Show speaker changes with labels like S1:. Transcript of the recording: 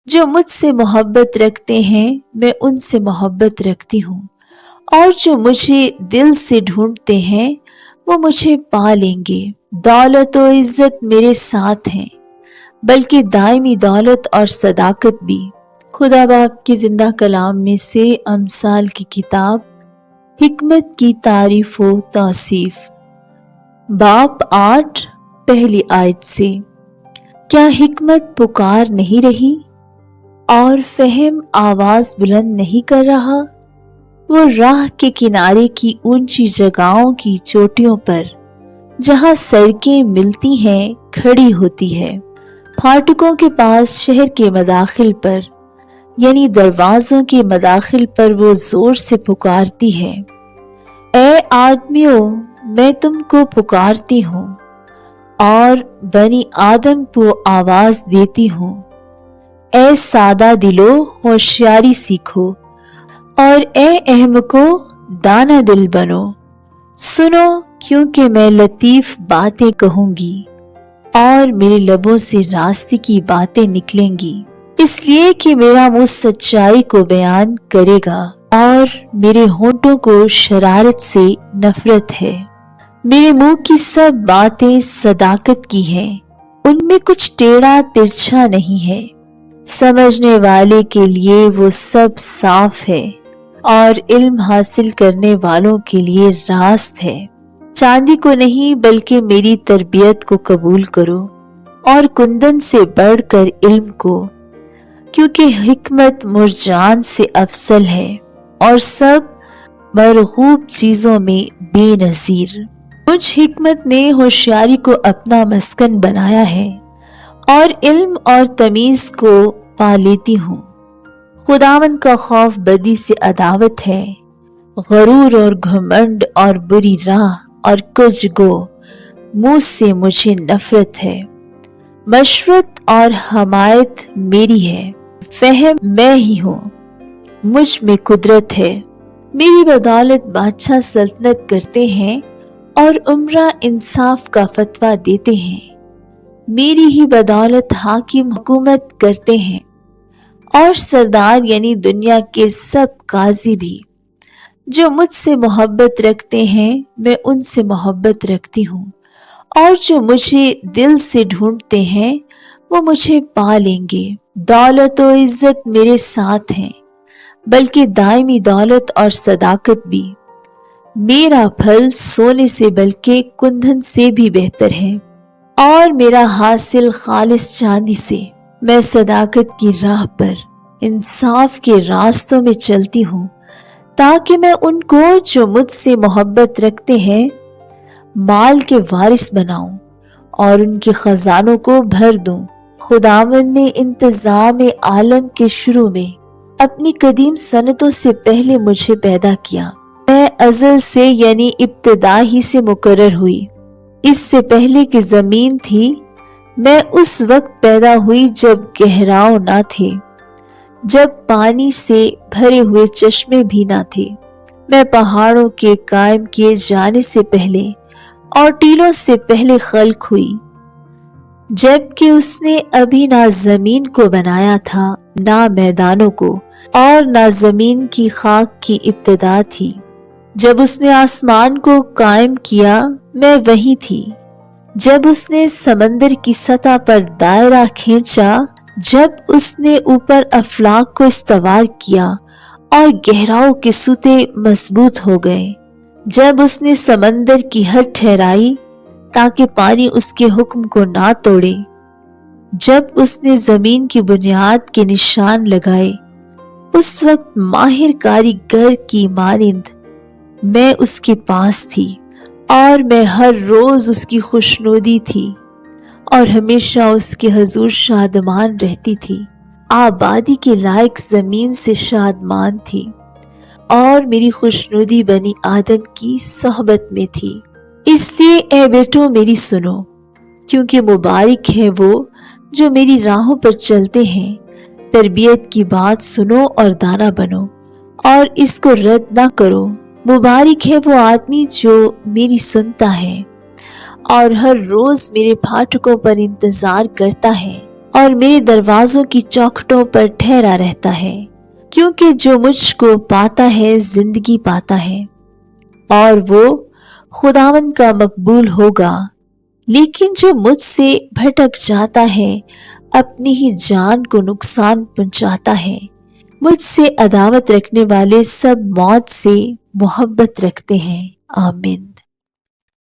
S1: जो मुझसे मोहब्बत रखते हैं मैं उनसे मोहब्बत रखती हूँ, और जो मुझे दिल से ढूंढते हैं वो मुझे पा लेंगे। दौलत और इज्जत मेरे साथ हैं, बल्कि दायमी दौलत और सदाकत भी। खुदा बाप के जिंदा कलाम में से अमसाल की किताब हिकमत की तारीफ व तौसीफ, बाप 8 पहली आयत से। क्या हिकमत पुकार नहीं रही और फहम आवाज बुलंद नहीं कर रहा? वो राह के किनारे की ऊंची जगहों की चोटियों पर, जहां सड़कें मिलती हैं, खड़ी होती है। फाटकों के पास शहर के मदाखिल पर, यानी दरवाजों के मदाखिल पर वो जोर से पुकारती है, ए आदमियों मैं तुमको पुकारती हूँ, और बनी आदम को आवाज देती हूँ। ए सादा दिलो होशियारी सीखो, और ए अहमको दाना दिल बनो। सुनो, क्योंकि मैं लतीफ बातें कहूंगी और मेरे लबों से रास्ते की बातें निकलेंगी, इसलिए कि मेरा मुंह सच्चाई को बयान करेगा और मेरे होंठों को शरारत से नफरत है। मेरे मुंह की सब बातें सदाकत की हैं, उनमें कुछ टेढ़ा तिरछा नहीं है। समझने वाले के लिए वो सब साफ है, और इल्म हासिल करने वालों के लिए रास्त है। चांदी को नहीं बल्कि मेरी तरबियत को कबूल करो, और कुंदन से बढ़कर इल्म को, क्योंकि हिकमत मुरजान से अफसल है और सब मरगूब चीजों में बेनजीर। मुझ हिकमत ने होशियारी को अपना मस्कन बनाया है, और इल्म और तमीज को पा लेती हूँ। खुदावन का खौफ बदी से अदावत है, गरूर और घमंड और बुरी राह और कुछ गो मुंह से मुझे नफरत है। मशरत और हमायत मेरी है, फहम मैं ही हूँ, मुझ में कुदरत है। मेरी बदौलत बादशाह सल्तनत करते हैं और उम्रा इंसाफ का फतवा देते हैं। मेरी ही बदौलत हाकिम हुकूमत करते हैं, और सरदार यानी दुनिया के सब काजी भी। जो मुझसे मोहब्बत रखते हैं मैं उनसे मोहब्बत रखती हूँ, और जो मुझे दिल से ढूंढते हैं वो मुझे पा लेंगे। दौलत और इज्जत मेरे साथ हैं, बल्कि दायमी दौलत और सदाकत भी। मेरा फल सोने से बल्कि कुंदन से भी बेहतर है, और मेरा हासिल खालिस चांदी से। मैं सदाकत की राह पर इंसाफ के रास्तों में चलती हूँ, ताकि मैं उनको जो मुझसे मोहब्बत रखते हैं माल के वारिस बनाऊं और उनके खजानों को भर दूं। खुदावंद ने इंतजाम आलम के शुरू में अपनी कदीम सनतों से पहले मुझे पैदा किया। मैं अज़ल से यानी इब्तिदा ही से मुकर्रर हुई। इससे पहले कि जमीन थी मैं उस वक्त पैदा हुई जब गहराव ना थे, जब पानी से भरे हुए चश्मे भी ना थे। मैं पहाड़ों के कायम किए जाने से पहले और टीलों से पहले खल्क हुई, जबकि उसने अभी ना जमीन को बनाया था, ना मैदानों को, और ना जमीन की खाक की इब्तिदा थी। जब उसने आसमान को कायम किया मैं वही थी। जब उसने समंदर की सतह पर दायरा खींचा, जब उसने ऊपर अफलाक को इस्तवार किया और गहराओं के सूते मजबूत हो गए, जब उसने समंदर की हद ठहराई ताकि पानी उसके हुक्म को ना तोड़े, जब उसने जमीन की बुनियाद के निशान लगाए, उस वक्त माहिर कारीगर की मानिंद मैं उसके पास थी, और मैं हर रोज उसकी खुशनुदी थी और हमेशा उसके हजूर शादमान रहती थी। आबादी के लायक जमीन से शादमान थी, और मेरी खुशनुदी बनी आदम की सोहबत में थी। इसलिए ए बेटो मेरी सुनो, क्योंकि मुबारक है वो जो मेरी राहों पर चलते हैं। तरबियत की बात सुनो और दाना बनो, और इसको रद्द ना करो। मुबारक है वो आदमी जो मेरी सुनता है और हर रोज मेरे फाटकों पर इंतजार करता है, और मेरे दरवाजों की चौखटों पर ठहरा रहता है, क्योंकि जो मुझको पाता है जिंदगी पाता है और वो खुदावंद का मकबूल होगा। लेकिन जो मुझसे भटक जाता है अपनी ही जान को नुकसान पहुंचाता है। मुझसे अदावत रखने वाले सब मौत से मोहब्बत रखते हैं। आमीन।